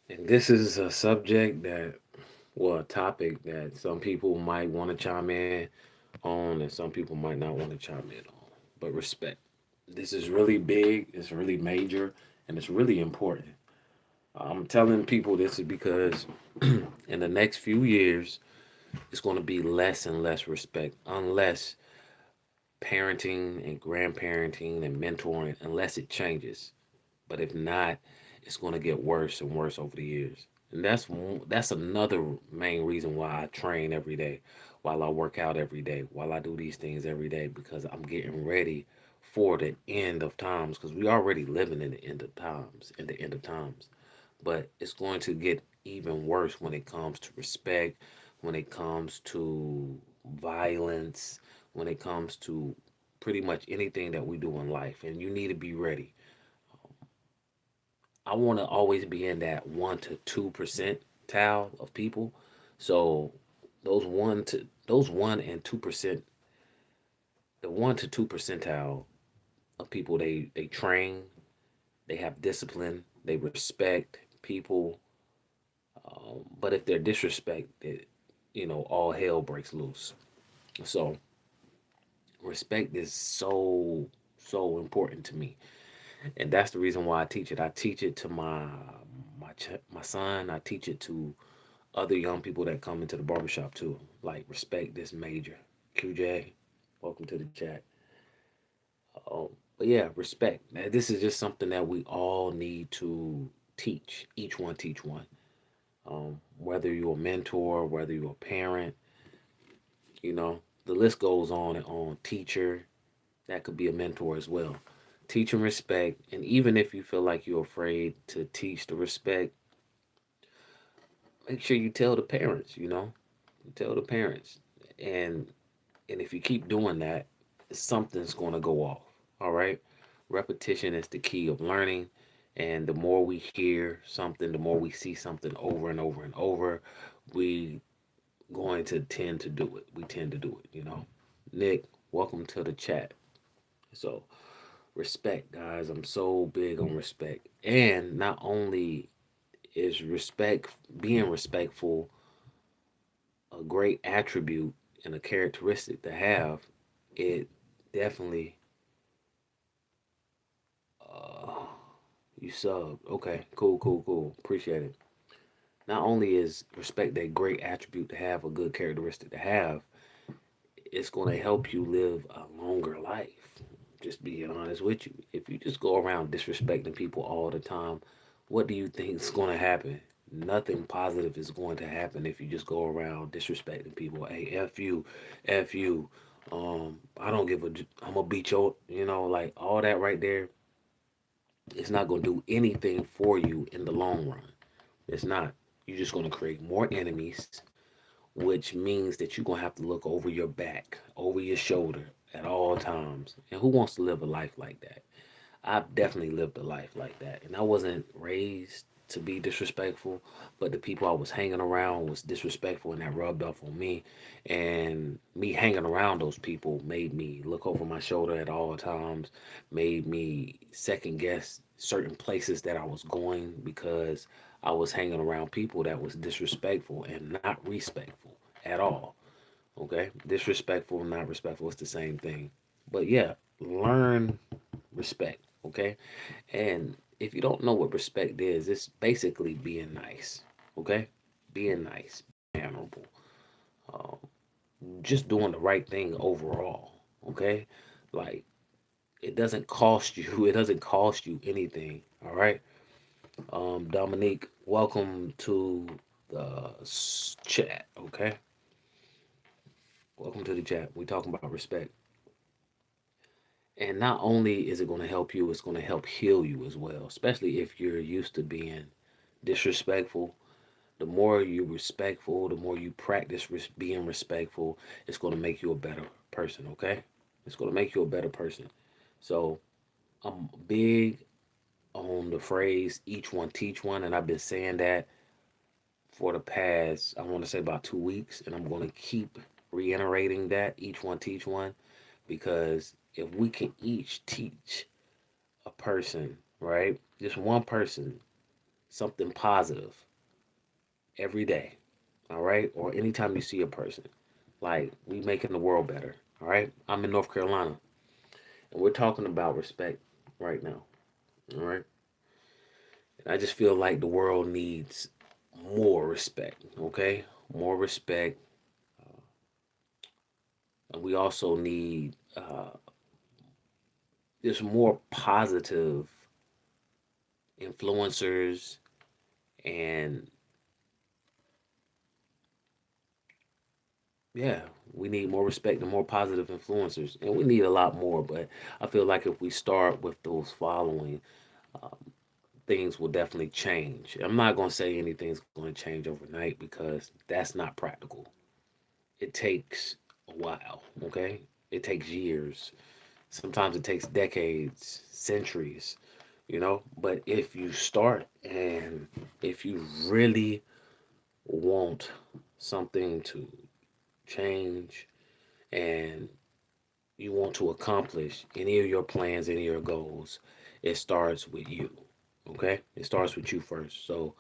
And this is a subject that, well, a topic that some people might want to chime in on and some people might not want to chime in on. But respect. This is really big, it's really major, and it's really important. I'm telling people this is because in the next few years, it's going to be less and less respect unless parenting and grandparenting and mentoring, unless it changes. But if not, it's going to get worse and worse over the years. And that's another main reason why I train every day, while I work out every day, while I do these things every day, because I'm getting ready for the end of times. Because we already living in the end of times, in the end of times. But it's going to get even worse when it comes to respect, when it comes to violence, when it comes to pretty much anything that we do in life. And you need to be ready. I want to always be in that 1 to 2% of people. So those 1 and 2%, the 1 to 2 percentile of people, they train, they have discipline, they respect people. But if they're disrespected, all hell breaks loose. So respect is so important to me, and that's the reason why I teach it. I teach it to my son. I teach it to other young people that come into the barbershop too. Like, respect this major. QJ, welcome to the chat. But yeah, respect. Now, this is just something that we all need to teach. Each one teach one. Whether you're a mentor, whether you're a parent, the list goes on and on. Teacher, that could be a mentor as well. Teach and respect. And even if you feel like you're afraid to teach the respect, make sure you tell the parents, you tell the parents. And and if you keep doing that, something's going to go off. All right? Repetition is the key of learning. And the more we hear something, the more we see something over and over and over, we going to tend to do it. We tend to do it. Nick, welcome to the chat. So, respect, guys. I'm so big on respect. And not only is being respectful a great attribute and a characteristic to have, it definitely, uh, you sub. Okay, cool, cool, cool. Appreciate it. Not only is respect a great attribute to have, a good characteristic to have, it's going to help you live a longer life. Just being honest with you. If you just go around disrespecting people all the time, what do you think is going to happen? Nothing positive is going to happen if you just go around disrespecting people. Hey, F you, F you. I don't give a. I'm gonna beat your. Like all that right there. It's not gonna do anything for you in the long run. It's not. You're just gonna create more enemies, which means that you're gonna have to look over your back, over your shoulder at all times. And who wants to live a life like that? I've definitely lived a life like that. And I wasn't raised to be disrespectful, but the people I was hanging around was disrespectful and that rubbed off on me. And me hanging around those people made me look over my shoulder at all times, made me second guess certain places that I was going because I was hanging around people that was disrespectful and not respectful at all. Okay? Disrespectful and not respectful is the same thing. But yeah, learn respect, okay? And if you don't know what respect is, it's basically being nice, okay? Being nice, being honorable, um, just doing the right thing overall, okay? Like, it doesn't cost you, it doesn't cost you anything, all right? Dominique, welcome to the chat, okay? Welcome to the chat. We talking about respect. And not only is it going to help you, it's going to help heal you as well, especially if you're used to being disrespectful. The more you're respectful, the more you practice being respectful, it's going to make you a better person, okay? It's going to make you a better person. So I'm big on the phrase each one teach one, and I've been saying that for the past, I want to say about 2 weeks, and I'm going to keep reiterating that each one teach one, because if we can each teach a person, right? Just one person, something positive every day, all right? Or anytime you see a person. Like, we making the world better, all right? I'm in North Carolina, and we're talking about respect right now, all right? And I just feel like the world needs more respect, okay? More respect. And we also need just more positive influencers, and yeah, we need more respect and more positive influencers, and we need a lot more. But I feel like if we start with those following, things will definitely change. I'm not going to say anything's going to change overnight because that's not practical. It takes a while, okay? It takes years. Sometimes it takes decades, centuries, But if you start, and if you really want something to change, and you want to accomplish any of your plans, any of your goals, it starts with you, okay? It starts with you first. So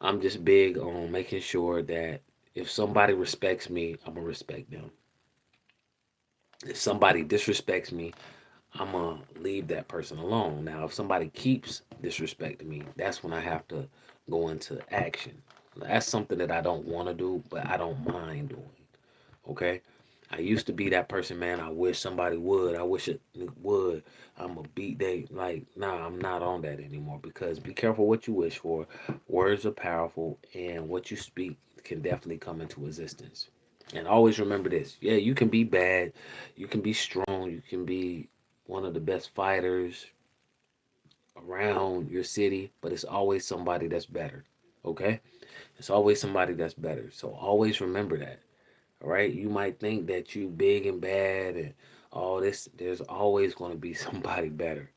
I'm just big on making sure that if somebody respects me, I'm gonna respect them. If somebody disrespects me, I'm gonna leave that person alone. Now, if somebody keeps disrespecting me, that's when I have to go into action. That's something that I don't want to do, but I don't mind doing. Okay. I used to be that person, man. I wish somebody would. I wish it would. I'm a beat they like. Nah, I'm not on that anymore because be careful what you wish for. Words are powerful, and what you speak can definitely come into existence. And always remember this. Yeah, you can be bad. You can be strong. You can be one of the best fighters around your city, but it's always somebody that's better. Okay? It's always somebody that's better. So always remember that. All right? You might think that you big and bad and all this. There's always going to be somebody better.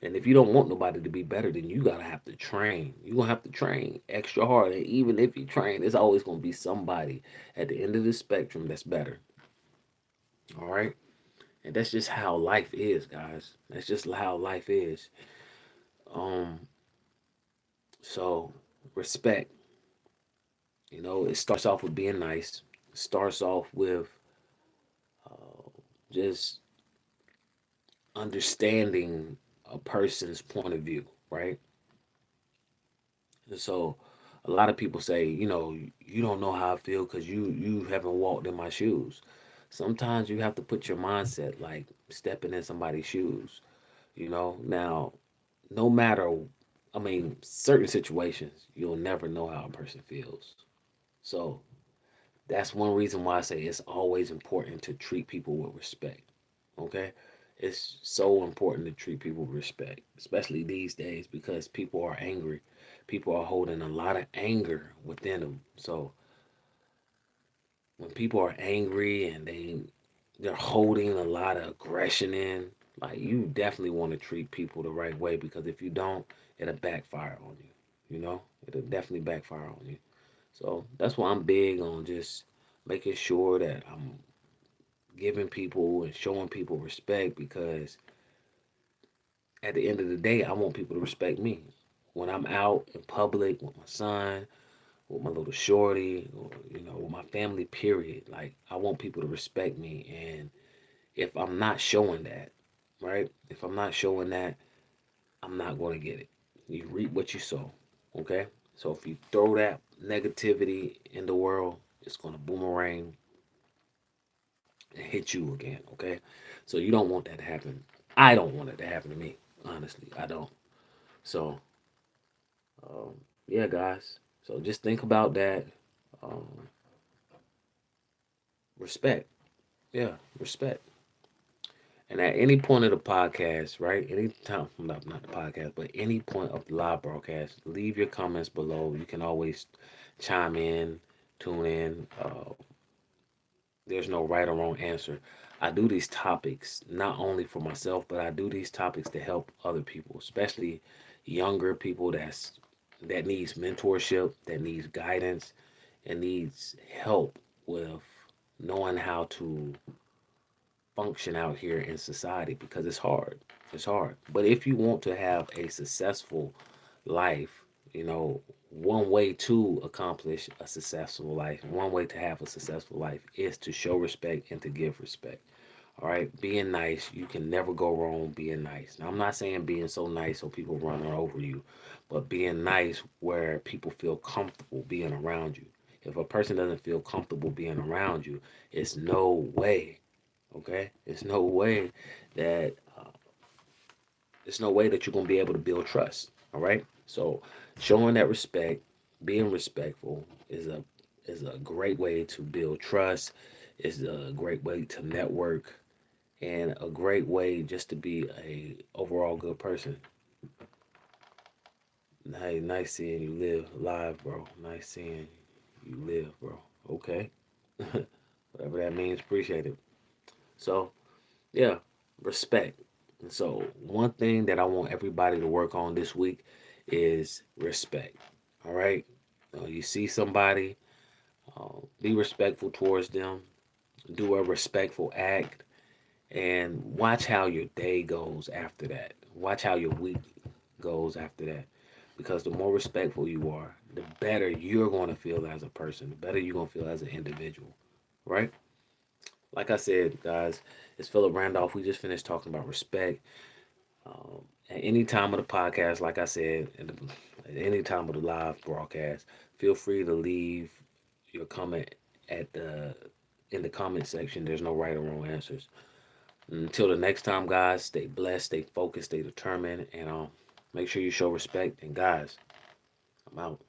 And if you don't want nobody to be better, then you gotta have to train. You're gonna have to train extra hard. And even if you train, there's always gonna be somebody at the end of the spectrum that's better. All right? And that's just how life is, guys. That's just how life is. Um, so respect, it starts off with being nice. It starts off with just understanding a person's point of view, right? And so a lot of people say, you don't know how I feel because you haven't walked in my shoes. Sometimes you have to put your mindset like stepping in somebody's shoes. Now, no matter, I mean, certain situations, you'll never know how a person feels. So that's one reason why I say it's always important to treat people with respect. Okay? It's so important to treat people with respect, especially these days because people are angry. People are holding a lot of anger within them. So when people are angry and they're holding a lot of aggression in, like, you definitely want to treat people the right way because if you don't, it'll backfire on you. It'll definitely backfire on you. So that's why I'm big on just making sure that I'm giving people and showing people respect because at the end of the day, I want people to respect me. When I'm out in public with my son, with my little shorty, or with my family, period. Like, I want people to respect me. And if I'm not showing that, right? If I'm not showing that, I'm not going to get it. You reap what you sow, okay? So if you throw that negativity in the world, it's going to boomerang and hit you again, okay? So you don't want that to happen. I don't want it to happen to me, honestly. I don't. So, um, yeah, guys. So just think about that. Um, respect. Yeah, respect. And at any point of the podcast, right? Any time, not the podcast, but any point of the live broadcast, leave your comments below. You can always chime in, tune in. There's no right or wrong answer. I do these topics not only for myself, but I do these topics to help other people, especially younger people that needs mentorship, that needs guidance, and needs help with knowing how to function out here in society because it's hard. It's hard. But if you want to have a successful life, You know, one way to accomplish a successful life, one way to have a successful life is to show respect and to give respect. All right, being nice, you can never go wrong being nice. Now, I'm not saying being so nice so people run over you, but being nice where people feel comfortable being around you. If a person doesn't feel comfortable being around you, it's no way, okay? It's no way that you're gonna be able to build trust. All right, so showing that respect, being respectful is a great way to build trust. Is a great way to network and a great way just to be a overall good person. Hey, nice seeing you live live, bro. Nice seeing you live, bro. Okay. Whatever that means, appreciate it. So, yeah, respect. And so, one thing that I want everybody to work on this week is respect. All right? You see somebody, be respectful towards them, do a respectful act, and watch how your day goes after that. Watch how your week goes after that. Because the more respectful you are, the better you're going to feel as a person, the better you're going to feel as an individual, right? Like I said, guys, it's Philip Randolph. We just finished talking about respect. At any time of the podcast, like I said, at any time of the live broadcast, feel free to leave your comment at the in the comment section. There's no right or wrong answers. Until the next time, guys, stay blessed, stay focused, stay determined, and make sure you show respect. And guys, I'm out.